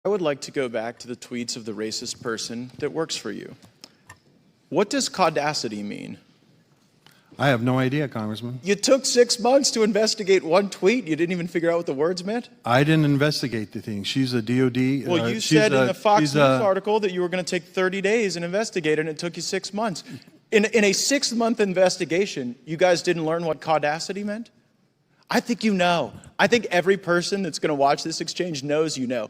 I would like to go back to the tweets of the racist person that works for you. What does caudacity mean? I have no idea, Congressman. You took 6 months to investigate one tweet. You didn't even figure out what the words meant? I didn't investigate the thing. She's a DOD. Well, you said in the Fox News article that you were going to take 30 days and investigate it, and it took you 6 months. In a 6-month investigation, you guys didn't learn what caudacity meant? I think you know. I think every person that's going to watch this exchange knows you know.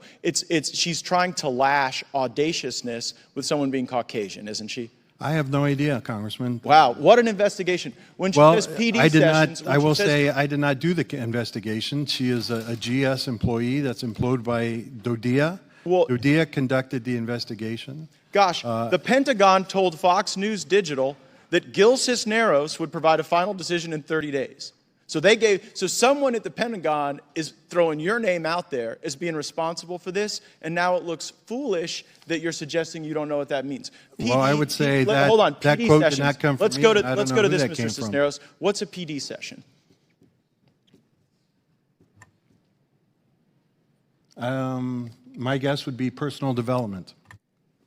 She's trying to lash audaciousness with someone being Caucasian, isn't she? I have no idea, Congressman. Wow, what an investigation. When she does PD sessions... I will say I did not do the investigation. She is a GS employee that's employed by DOD. Well, DOD conducted the investigation. Gosh, the Pentagon told Fox News Digital that Gil Cisneros would provide a final decision in 30 days. So someone at the Pentagon is throwing your name out there as being responsible for this, and now it looks foolish that you're suggesting you don't know what that means. Well, I would say that hold on, that PD quote sessions. did not come from let's me. Go to this, Mr. Cisneros. What's a PD session? My guess would be personal development.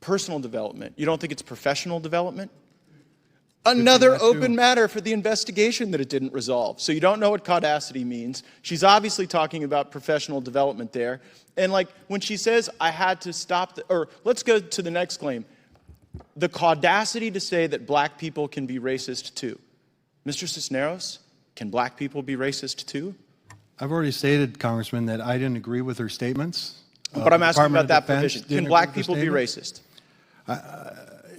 Personal development. You don't think it's professional development? Another open matter for the investigation that it didn't resolve. So you don't know what caudacity means. She's obviously talking about professional development there. And like when she says, I had to stop, or let's go to the next claim. The caudacity to say that black people can be racist too. Mr. Cisneros, can black people be racist too? I've already stated, Congressman, that I didn't agree with her statements. But I'm asking about that provision. Can black people be racist?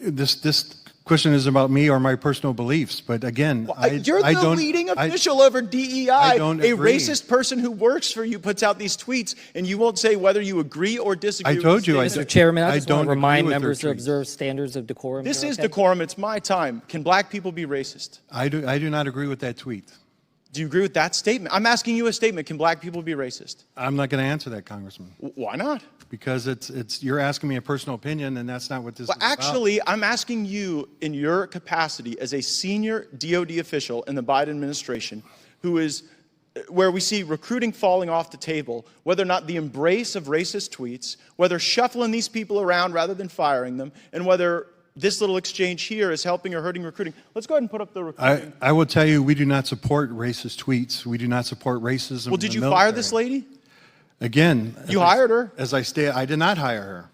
This question is about me or my personal beliefs, but again, you're the leading official over DEI. I don't agree. A racist person who works for you puts out these tweets, and you won't say whether you agree or disagree. I told you, Mr. Chairman, I just want to remind members to observe standards of decorum. This is decorum. It's my time. Can black people be racist? I do not agree with that tweet. Do you agree with that statement? I'm asking you a statement. Can black people be racist? I'm not going to answer that, Congressman. Why not? Because you're asking me a personal opinion, and that's not what this is about. Actually, I'm asking you in your capacity as a senior DOD official in the Biden administration, where we see recruiting falling off the table, whether or not the embrace of racist tweets, whether shuffling these people around rather than firing them, and whether this little exchange here is helping or hurting recruiting. Let's go ahead and put up the recruiting. I will tell you, we do not support racist tweets. We do not support racism. Well, did you fire this lady? Again, you hired her. As I stated, I did not hire her.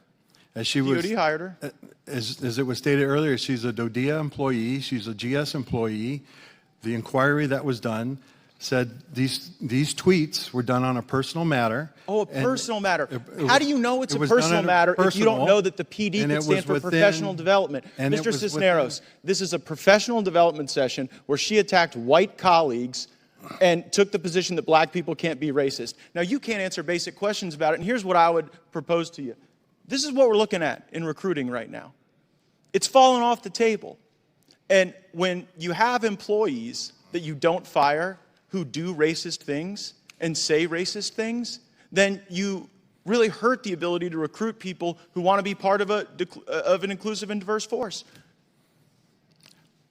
As she was, DOD hired her. As it was stated earlier, she's a DOD employee. She's a GS employee. The inquiry that was done said these tweets were done on a personal matter. Oh, a personal matter. How do you know it's a personal matter if you don't know that the PD could stand for professional development? Mr. Cisneros, this is a professional development session where she attacked white colleagues and took the position that black people can't be racist. Now, you can't answer basic questions about it, and here's what I would propose to you. This is what we're looking at in recruiting right now. It's fallen off the table. And when you have employees that you don't fire who do racist things and say racist things, then you really hurt the ability to recruit people who want to be part of an inclusive and diverse force.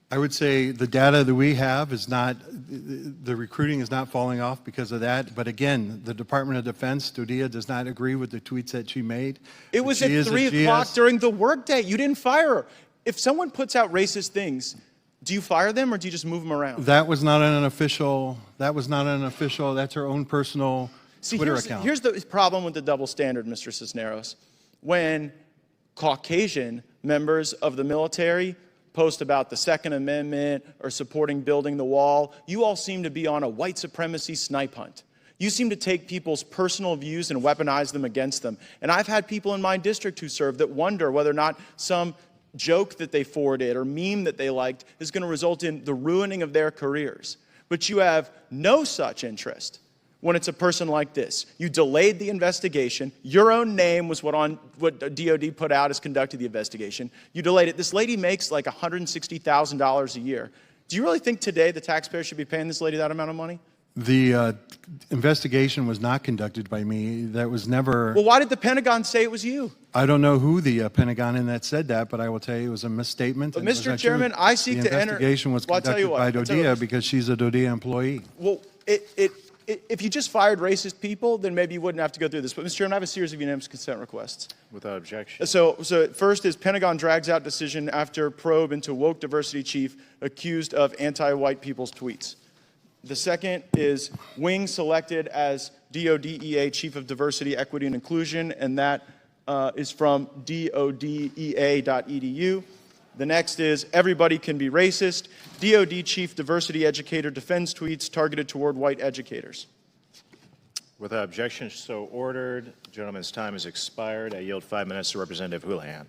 I would say the data that we have is not, the recruiting is not falling off because of that. But again, the Department of Defense, DOD, does not agree with the tweets that she made. It was at 3 o'clock during the workday. You didn't fire her. If someone puts out racist things, do you fire them or do you just move them around? That was not an official, that's her own personal Twitter account. Here's the problem with the double standard, Mr. Cisneros. When Caucasian members of the military post about the Second Amendment or supporting building the wall, you all seem to be on a white supremacy snipe hunt. You seem to take people's personal views and weaponize them against them. And I've had people in my district who serve that wonder whether or not some joke that they forwarded or meme that they liked is going to result in the ruining of their careers. But you have no such interest when it's a person like this. You delayed the investigation. Your own name was what DOD put out as conducting the investigation. You delayed it. This lady makes like $160,000 a year. Do you really think today the taxpayer should be paying this lady that amount of money? The investigation was not conducted by me. That was never... Well, why did the Pentagon say it was you? I don't know who the Pentagon in that said that, but I will tell you it was a misstatement. But Mr. Chairman, I seek to enter... The investigation was conducted by DOD because she's a DOD employee. Well, if you just fired racist people, then maybe you wouldn't have to go through this. But, Mr. Chairman, I have a series of unanimous consent requests. Without objection. So first is Pentagon drags out decision after probe into woke diversity chief accused of anti-white people's tweets. The second is Wing selected as DOD EA Chief of Diversity, Equity, and Inclusion, and that is from dodea.edu. The next is everybody can be racist. DOD Chief Diversity Educator defends tweets targeted toward white educators. Without objection, so ordered. The gentleman's time has expired. I yield 5 minutes to Representative Houlihan.